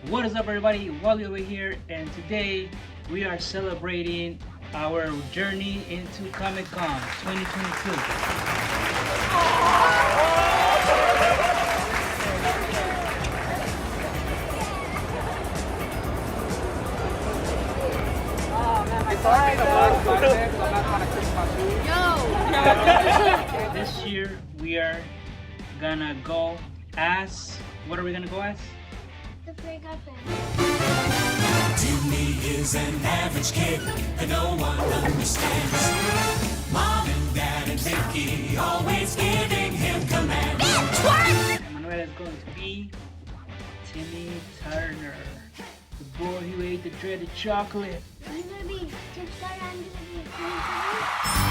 What is up, everybody? Wally over here, and today we are celebrating our journey into Comic Con 2022. This year we are gonna go as, what are we gonna go as? The Playground. Timmy is an average kid that no one understands. Mom and Dad and Vicky always giving him commands. Manuel is going to be Timmy Turner, the boy who ate the dreaded chocolate. I'm gonna be Tipstar. I'm gonna be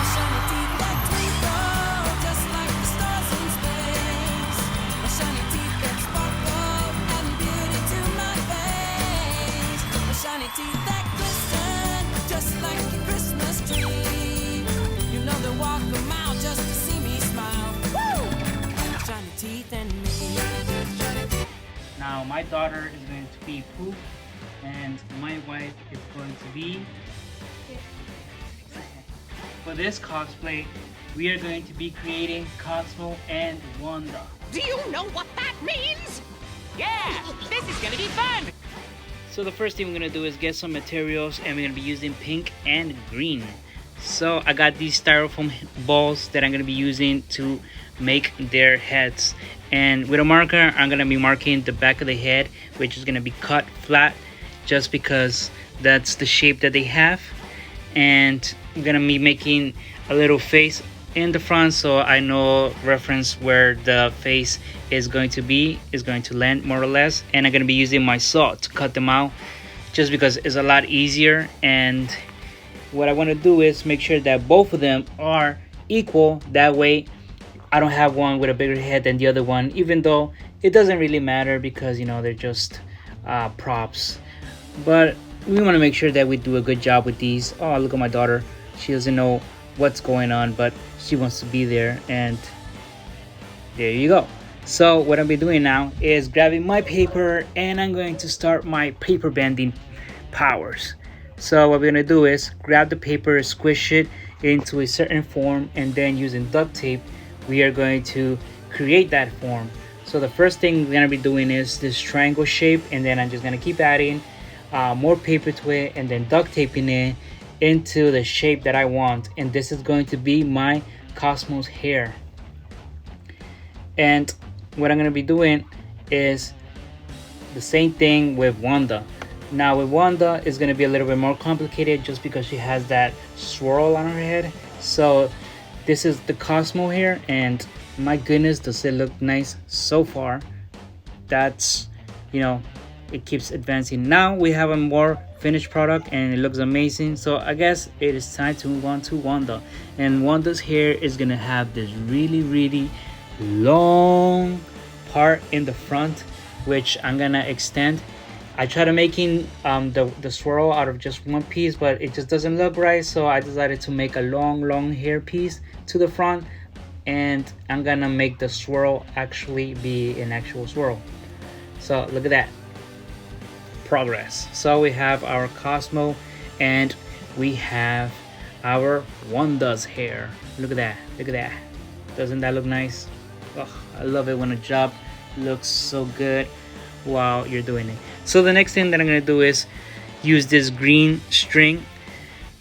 Shiny teeth that twinkle just like the stars in space. My shiny teeth that sparkle and beauty to my face. My shiny teeth that glisten just like a Christmas tree. You know they walk a mile just to see me smile. Woo! Shiny teeth and me. Now my daughter is going to be Poop, and my wife is going to be. For this cosplay, we are going to be creating Cosmo and Wanda. Do you know what that means? Yeah, this is gonna be fun! So the first thing we're gonna do is get some materials, and we're gonna be using pink and green. So I got these styrofoam balls that I'm gonna be using to make their heads. And with a marker, I'm gonna be marking the back of the head, which is gonna be cut flat just because that's the shape that they have. And I'm gonna be making a little face in the front, so I know reference where the face is going to be, is going to land more or less. And I'm gonna be using my saw to cut them out just because it's a lot easier. And what I want to do is make sure that both of them are equal, that way I don't have one with a bigger head than the other one, even though it doesn't really matter because, you know, they're just props. But we want to make sure that we do a good job with these. Oh, look at my daughter. She doesn't know what's going on, but she wants to be there, and there you go. So what I'll be doing now is grabbing my paper, and I'm going to start my paper bending powers. So what we're going to do is grab the paper, squish it into a certain form, and then using duct tape, we are going to create that form. So the first thing we're going to be doing is this triangle shape, and then I'm just going to keep adding more paper to it, and then duct taping it into the shape that I want. And this is going to be my Cosmos hair. And what I'm going to be doing is the same thing with Wanda. Now with Wanda, it's going to be a little bit more complicated just because she has that swirl on her head. So this is the Cosmo hair, and my goodness, does it look nice so far. That's, you know, it keeps advancing. Now we have a more finished product, and it looks amazing. So I guess it is time to move on to Wanda. And Wanda's hair is gonna have this really long part in the front, which I'm gonna extend. I tried to making the swirl out of just one piece, but it just doesn't look right, so I decided to make a long hair piece to the front, and I'm gonna make the swirl actually be an actual swirl. So look at that progress. So we have our Cosmo, and we have our Wanda's hair. Look at that, look at that. Doesn't that look nice? Oh, I love it when a job looks so good while you're doing it. So the next thing that I'm gonna do is use this green string,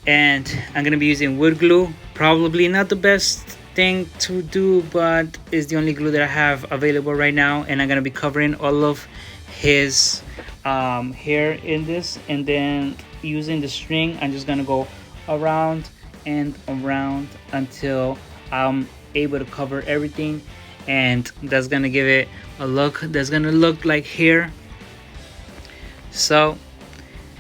and I'm gonna be using wood glue. Probably not the best thing to do, but it's the only glue that I have available right now. And I'm gonna be covering all of his hair in this, and then using the string, I'm just gonna go around and around until I'm able to cover everything, and that's gonna give it a look that's gonna look like hair. So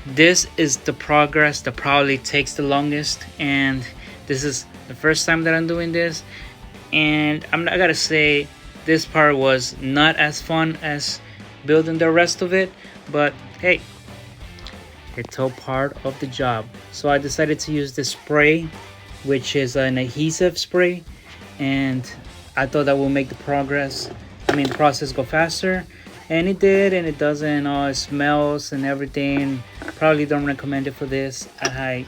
this is the progress that probably takes the longest, and this is the first time that I'm doing this, and I gotta say this part was not as fun as building the rest of it, but hey, it's all part of the job. So I decided to use this spray, which is an adhesive spray, and I thought that will make the process go faster. and it did, and it doesn't. It smells and everything. Probably don't recommend it for this. I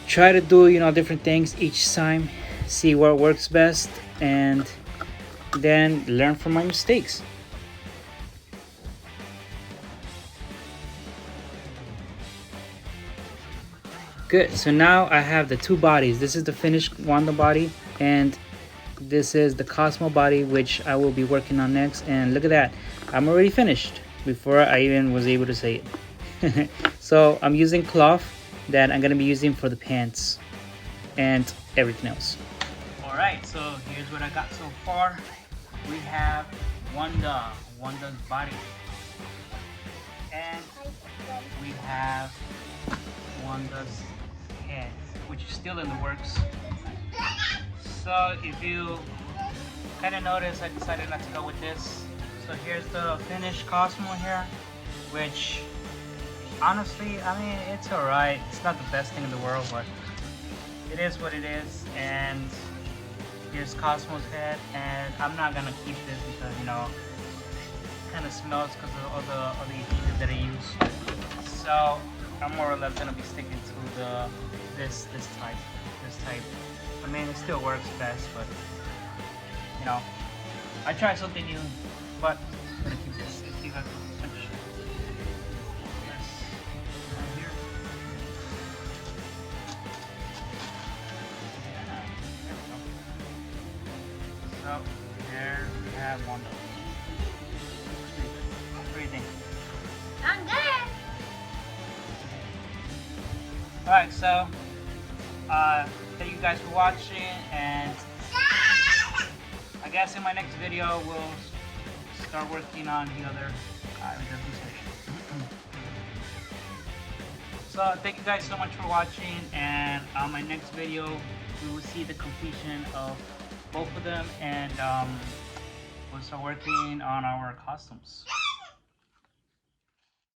try to do different things each time, see what works best, and then learn from my mistakes. Good. So now I have the two bodies. This is the finished Wanda body, and this is the Cosmo body, which I will be working on next. And look at that, I'm already finished before I even was able to say it. So I'm using cloth that I'm gonna be using for the pants and everything else. All right, so here's what I got so far. We have Wanda's body, and we have Wanda's head, which is still in the works. So if you kind of notice, I decided not to go with this. So here's the finished Cosmo here, which honestly, I mean, it's alright. It's not the best thing in the world, but it is what it is. And here's Cosmo's head, and I'm not gonna keep this because it kind of smells because of all the adhesive that I use. So I'm more or less gonna be sticking to this type. I mean, it still works best, but I try something new. But I'm gonna keep this. Let's see if I can switch this right here. Yeah, there we go. So there we have one. What do you think? I'm good. Alright, so thank you guys for watching, and I guess in my next video we'll start working on the other So thank you guys so much for watching, and on my next video we will see the completion of both of them, and we'll start working on our costumes.